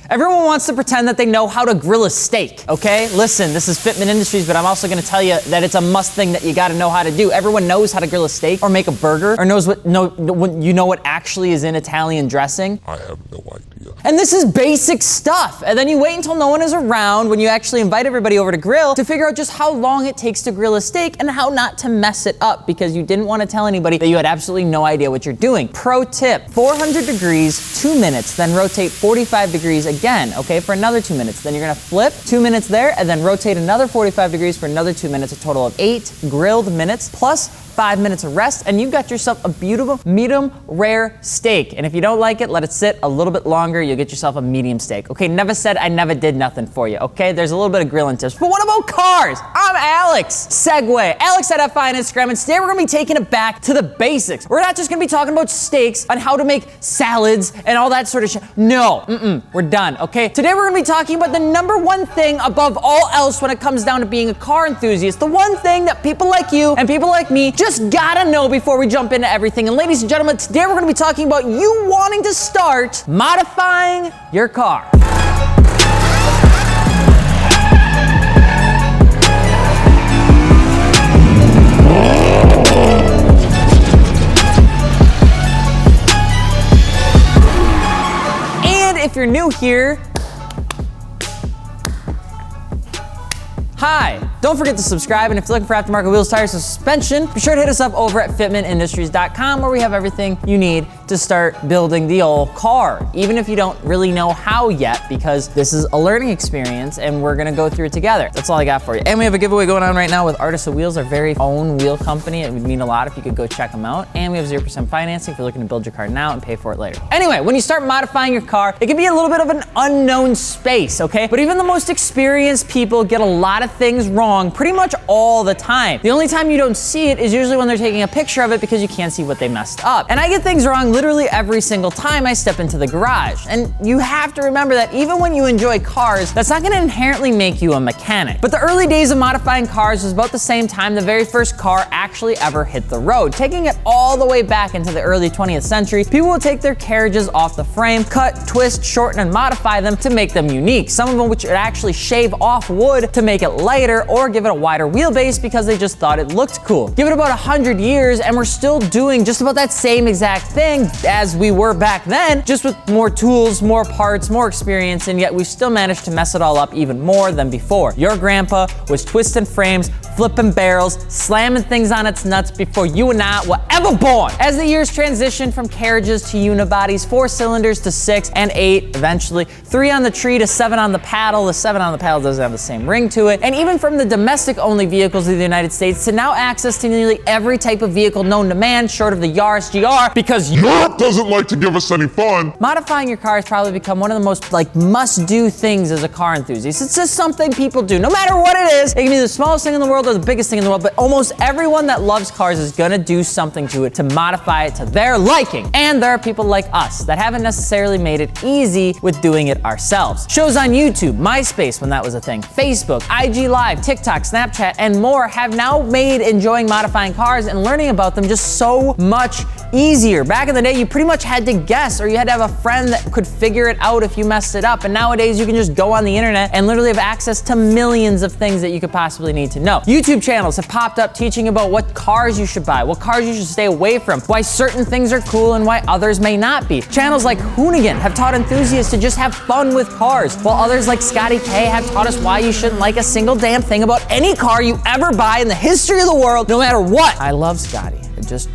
Everyone wants to pretend that they know how to grill a steak, okay? Listen, this is Fitment Industries, but I'm also gonna tell you that it's a must thing that you gotta know how to do. Everyone knows how to grill a steak or make a burger or knows what actually is in Italian dressing. I have no idea. And this is basic stuff. And then you wait until no one is around when you actually invite everybody over to grill to figure out just how long it takes to grill a steak and how not to mess it up because you didn't want to tell anybody that you had absolutely no idea what you're doing. Pro tip, 400 degrees, 2 minutes, then rotate 45 degrees again, okay, for another 2 minutes. Then you're gonna flip 2 minutes there and then rotate another 45 degrees for another 2 minutes, a total of 8 grilled minutes plus 5 minutes of rest, and you've got yourself a beautiful medium rare steak. And if you don't like it, let it sit a little bit longer, you'll get yourself a medium steak. Okay, never said I never did nothing for you, okay? There's a little bit of grilling tips. But what about cars? I'm Alex. Segue. Alex at FI on Instagram, and today we're gonna be taking it back to the basics. We're not just gonna be talking about steaks and how to make salads and all that sort of shit. No, we're done, okay? Today we're gonna be talking about the number one thing above all else when it comes down to being a car enthusiast. The one thing that people like you and people like me just gotta know before we jump into everything. And ladies and gentlemen, today we're gonna be talking about you wanting to start modifying your car. And if you're new here, hi. Don't forget to subscribe, and if you're looking for aftermarket wheels, tires, and suspension, be sure to hit us up over at fitmentindustries.com where we have everything you need to start building the old car, even if you don't really know how yet, because this is a learning experience and we're gonna go through it together. That's all I got for you. And we have a giveaway going on right now with Artists of Wheels, our very own wheel company. It would mean a lot if you could go check them out. And we have 0% financing if you're looking to build your car now and pay for it later. Anyway, when you start modifying your car, it can be a little bit of an unknown space, okay? But even the most experienced people get a lot of things wrong pretty much all the time. The only time you don't see it is usually when they're taking a picture of it because you can't see what they messed up. And I get things wrong literally every single time I step into the garage. And you have to remember that even when you enjoy cars, that's not gonna inherently make you a mechanic. But the early days of modifying cars was about the same time the very first car actually ever hit the road. Taking it all the way back into the early 20th century, people would take their carriages off the frame, cut, twist, shorten, and modify them to make them unique. Some of them which would actually shave off wood to make it lighter or give it a wider wheelbase because they just thought it looked cool. Give it about 100 years and we're still doing just about that same exact thing as we were back then, just with more tools, more parts, more experience, and yet we still managed to mess it all up even more than before. Your grandpa was twisting frames, flipping barrels, slamming things on its nuts before you and I were ever born. As the years transitioned from carriages to unibodies, 4 cylinders to 6 and 8 eventually, 3 on the tree to 7 on the paddle. The 7 on the paddle doesn't have the same ring to it. And even from the domestic-only vehicles of the United States to now access to nearly every type of vehicle known to man, short of the Yaris GR, because Europe doesn't like to give us any fun. Modifying your car has probably become one of the most must-do things as a car enthusiast. It's just something people do, no matter what it is. It can be the smallest thing in the world or the biggest thing in the world, but almost everyone that loves cars is gonna do something to it to modify it to their liking. And there are people like us that haven't necessarily made it easy with doing it ourselves. Shows on YouTube, MySpace when that was a thing, Facebook, IG Live, TikTok, Snapchat, and more have now made enjoying modifying cars and learning about them just so much easier. Back in the day, you pretty much had to guess, or you had to have a friend that could figure it out if you messed it up. And nowadays, you can just go on the internet and literally have access to millions of things that you could possibly need to know. YouTube channels have popped up teaching about what cars you should buy, what cars you should stay away from, why certain things are cool and why others may not be. Channels like Hoonigan have taught enthusiasts to just have fun with cars, while others like Scotty K have taught us why you shouldn't like a single damn thing about any car you ever buy in the history of the world, no matter what. I love Scotty. It just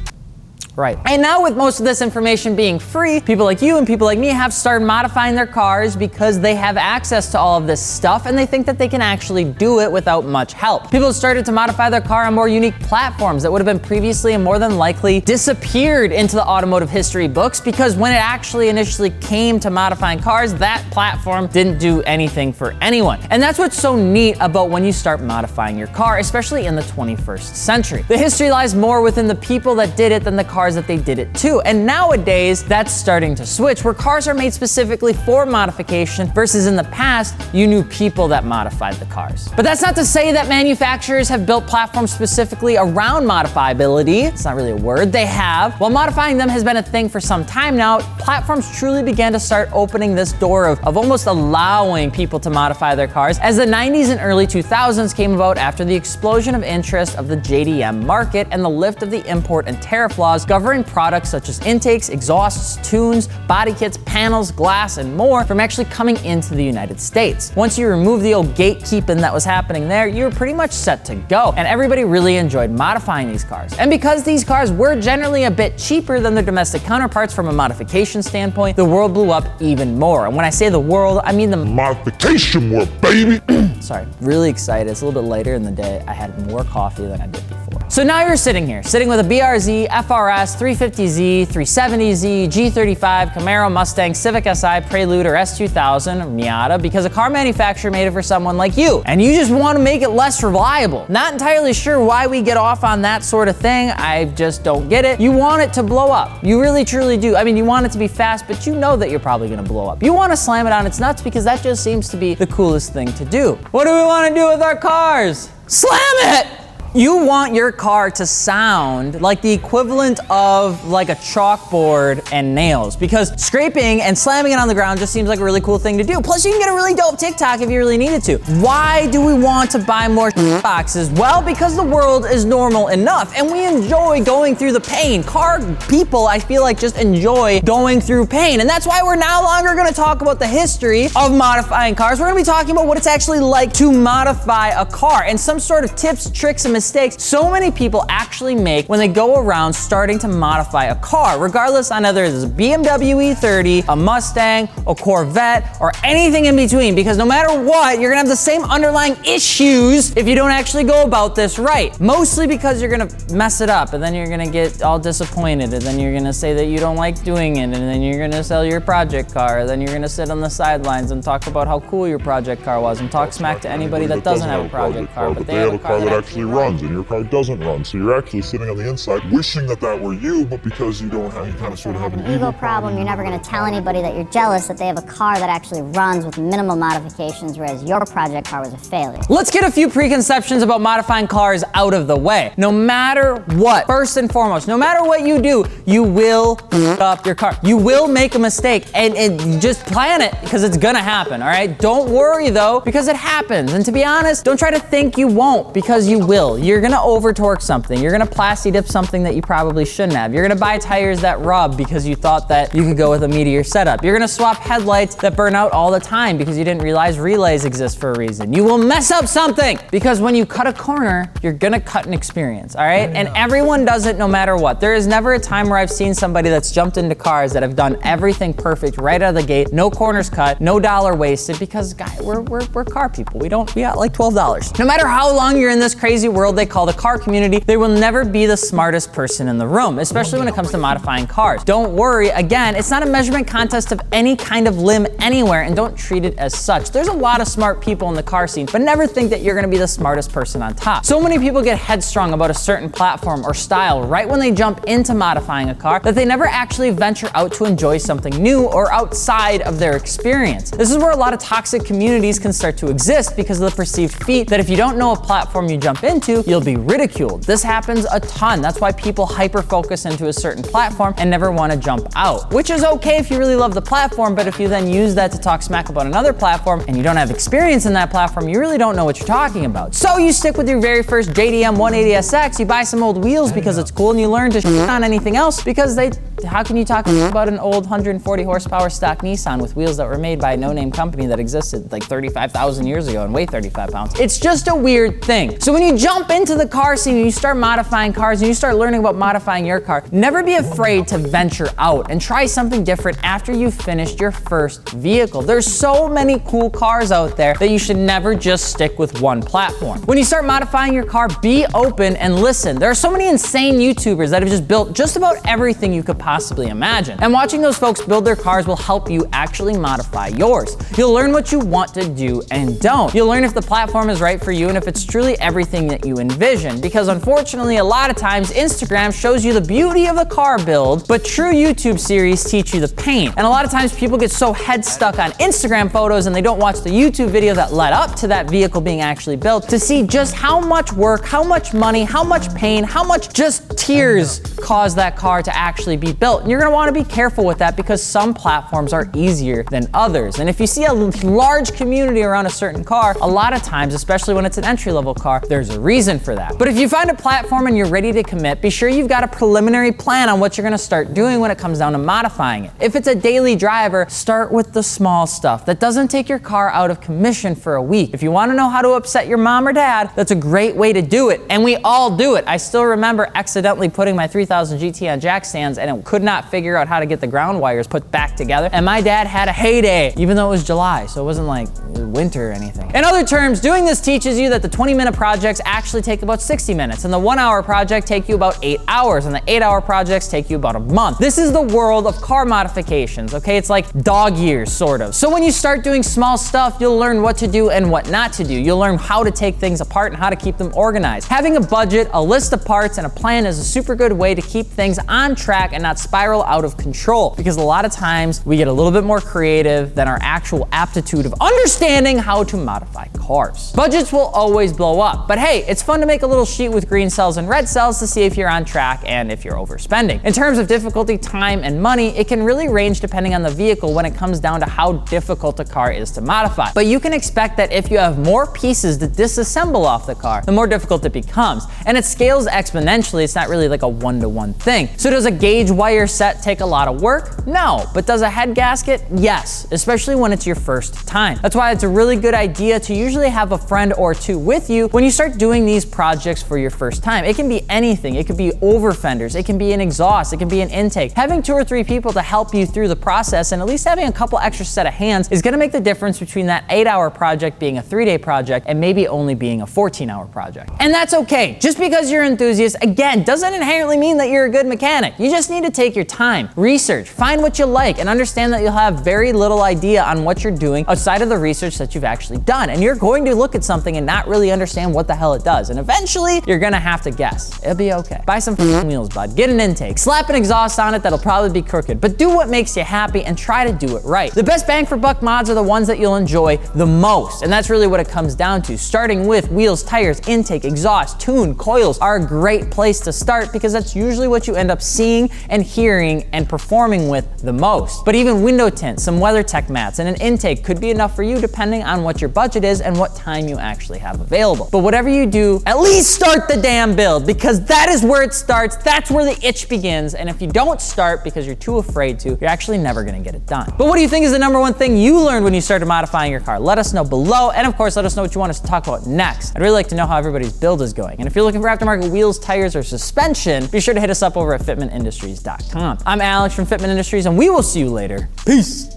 right. And now with most of this information being free, people like you and people like me have started modifying their cars because they have access to all of this stuff and they think that they can actually do it without much help. People have started to modify their car on more unique platforms that would have been previously and more than likely disappeared into the automotive history books because when it actually initially came to modifying cars, that platform didn't do anything for anyone. And that's what's so neat about when you start modifying your car, especially in the 21st century. The history lies more within the people that did it than the car cars that they did it to. And nowadays, that's starting to switch, where cars are made specifically for modification versus in the past, you knew people that modified the cars. But that's not to say that manufacturers have built platforms specifically around modifiability. It's not really a word. They have. While modifying them has been a thing for some time now, platforms truly began to start opening this door of almost allowing people to modify their cars as the 90s and early 2000s came about after the explosion of interest of the JDM market and the lift of the import and tariff laws governing products such as intakes, exhausts, tunes, body kits, panels, glass, and more from actually coming into the United States. Once you remove the old gatekeeping that was happening there, you were pretty much set to go, and everybody really enjoyed modifying these cars. And because these cars were generally a bit cheaper than their domestic counterparts from a modification standpoint, the world blew up even more. And when I say the world, I mean the modification world, baby. Sorry, really excited. It's a little bit later in the day. I had more coffee than I did before. So now you're sitting with a BRZ, FRS, 350Z, 370Z, G35, Camaro, Mustang, Civic Si, Prelude, or S2000, or Miata, because a car manufacturer made it for someone like you. And you just want to make it less reliable. Not entirely sure why we get off on that sort of thing. I just don't get it. You want it to blow up. You really, truly do. I mean, you want it to be fast, but you know that you're probably going to blow up. You want to slam it on its nuts because that just seems to be the coolest thing to do. What do we want to do with our cars? Slam it! You want your car to sound like the equivalent of like a chalkboard and nails, because scraping and slamming it on the ground just seems like a really cool thing to do. Plus you can get a really dope TikTok if you really needed to. Why do we want to buy more boxes? Well, because the world is normal enough and we enjoy going through the pain. Car people, I feel like, just enjoy going through pain. And that's why we're no longer gonna talk about the history of modifying cars. We're gonna be talking about what it's actually like to modify a car and some sort of tips, tricks, and mistakes so many people actually make when they go around starting to modify a car, regardless on whether it's a BMW E30, a Mustang, a Corvette, or anything in between, because no matter what, you're gonna have the same underlying issues if you don't actually go about this right. Mostly because you're gonna mess it up, and then you're gonna get all disappointed, and then you're gonna say that you don't like doing it, and then you're gonna sell your project car, and then you're gonna sit on the sidelines and talk about how cool your project car was, and talk smack to anybody that doesn't have a project car, but they have a car that actually runs, and your car doesn't run. So you're actually sitting on the inside wishing that that were you, but because you don't have, you kind of sort of have an ego problem, you're never going to tell anybody that you're jealous that they have a car that actually runs with minimal modifications, whereas your project car was a failure. Let's get a few preconceptions about modifying cars out of the way. No matter what, first and foremost, no matter what you do, you will f up your car. You will make a mistake, and just plan it, because it's gonna happen, all right? Don't worry though, because it happens. And to be honest, don't try to think you won't, because you will. You're gonna over-torque something. You're gonna plasti dip something that you probably shouldn't have. You're gonna buy tires that rub because you thought that you could go with a meteor setup. You're gonna swap headlights that burn out all the time because you didn't realize relays exist for a reason. You will mess up something, because when you cut a corner, you're gonna cut an experience, all right? And everyone does it no matter what. There is never a time where I've seen somebody that's jumped into cars that have done everything perfect right out of the gate, no corners cut, no dollar wasted, because guys, we're car people. We got like $12. No matter how long you're in this crazy world they call the car community, there will never be the smartest person in the room, especially when it comes to modifying cars. Don't worry, again, it's not a measurement contest of any kind of limb anywhere, and don't treat it as such. There's a lot of smart people in the car scene, but never think that you're gonna be the smartest person on top. So many people get headstrong about a certain platform or style right when they jump into modifying a car that they never actually venture out to enjoy something new or outside of their experience. This is where a lot of toxic communities can start to exist because of the perceived feat that if you don't know a platform you jump into, you'll be ridiculed. This happens a ton. That's why people hyper-focus into a certain platform and never want to jump out, which is okay if you really love the platform, but if you then use that to talk smack about another platform and you don't have experience in that platform, you really don't know what you're talking about. So you stick with your very first JDM 180SX, you buy some old wheels because it's cool, and you learn to shit on anything else because how can you talk about an old 140 horsepower stock Nissan with wheels that were made by a no-name company that existed like 35,000 years ago and weigh 35 pounds? It's just a weird thing. So when you jump into the car scene and you start modifying cars and you start learning about modifying your car, never be afraid to venture out and try something different after you've finished your first vehicle. There's so many cool cars out there that you should never just stick with one platform. When you start modifying your car, be open and listen. There are so many insane YouTubers that have just built just about everything you could possibly possibly imagine. And watching those folks build their cars will help you actually modify yours. You'll learn what you want to do and don't. You'll learn if the platform is right for you and if it's truly everything that you envision. Because unfortunately, a lot of times Instagram shows you the beauty of the car build, but true YouTube series teach you the pain. And a lot of times people get so head stuck on Instagram photos and they don't watch the YouTube video that led up to that vehicle being actually built to see just how much work, how much money, how much pain, how much just tears caused that car to actually be built. And you're gonna wanna be careful with that because some platforms are easier than others. And if you see a large community around a certain car, a lot of times, especially when it's an entry-level car, there's a reason for that. But if you find a platform and you're ready to commit, be sure you've got a preliminary plan on what you're gonna start doing when it comes down to modifying it. If it's a daily driver, start with the small stuff that doesn't take your car out of commission for a week. If you wanna know how to upset your mom or dad, that's a great way to do it. And we all do it. I still remember accidentally putting my 3000 GT on jack stands and it could not figure out how to get the ground wires put back together. And my dad had a heyday, even though it was July, so it wasn't like winter or anything. In other terms, doing this teaches you that the 20-minute projects actually take about 60 minutes, and the 1-hour project take you about 8 hours, and the 8-hour projects take you about a month. This is the world of car modifications, okay? It's like dog years, sort of. So when you start doing small stuff, you'll learn what to do and what not to do. You'll learn how to take things apart and how to keep them organized. Having a budget, a list of parts, and a plan is a super good way to keep things on track and not spiral out of control, because a lot of times we get a little bit more creative than our actual aptitude of understanding how to modify cars. Budgets will always blow up, but hey, it's fun to make a little sheet with green cells and red cells to see if you're on track and if you're overspending. In terms of difficulty, time, and money, it can really range depending on the vehicle when it comes down to how difficult a car is to modify. But you can expect that if you have more pieces to disassemble off the car, the more difficult it becomes. And it scales exponentially. It's not really like a one-to-one thing. So does a gauge wire set take a lot of work? No. But does a head gasket? Yes, especially when it's your first time. That's why it's a really good idea to usually have a friend or two with you when you start doing these projects for your first time. It can be anything. It could be over fenders. It can be an exhaust. It can be an intake. Having 2 or 3 people to help you through the process and at least having a couple extra set of hands is gonna make the difference between that 8-hour project being a 3-day project and maybe only being a 14-hour project. And that's okay. Just because you're an enthusiast, again, doesn't inherently mean that you're a good mechanic. You just need to take your time, research, find what you like, and understand that you'll have very little idea on what you're doing outside of the research that you've actually done. And you're going to look at something and not really understand what the hell it does. And eventually, you're gonna have to guess. It'll be okay. Buy some wheels, bud. Get an intake. Slap an exhaust on it that'll probably be crooked, but do what makes you happy and try to do it right. The best bang for buck mods are the ones that you'll enjoy the most. And that's really what it comes down to. Starting with wheels, tires, intake, exhaust, tune, coils are a great place to start because that's usually what you end up seeing and hearing and performing with the most. But even window tints, some WeatherTech mats, and an intake could be enough for you depending on what your budget is and what time you actually have available. But whatever you do, at least start the damn build because that is where it starts. That's where the itch begins. And if you don't start because you're too afraid to, you're actually never gonna get it done. But what do you think is the #1 thing you learned when you started modifying your car? Let us know below. And of course, let us know what you want us to talk about next. I'd really like to know how everybody's build is going. And if you're looking for aftermarket wheels, tires, or suspension, be sure to hit us up over at fitmentindustries.com. I'm Alex from Fitment Industries, and we will see you later. Peace.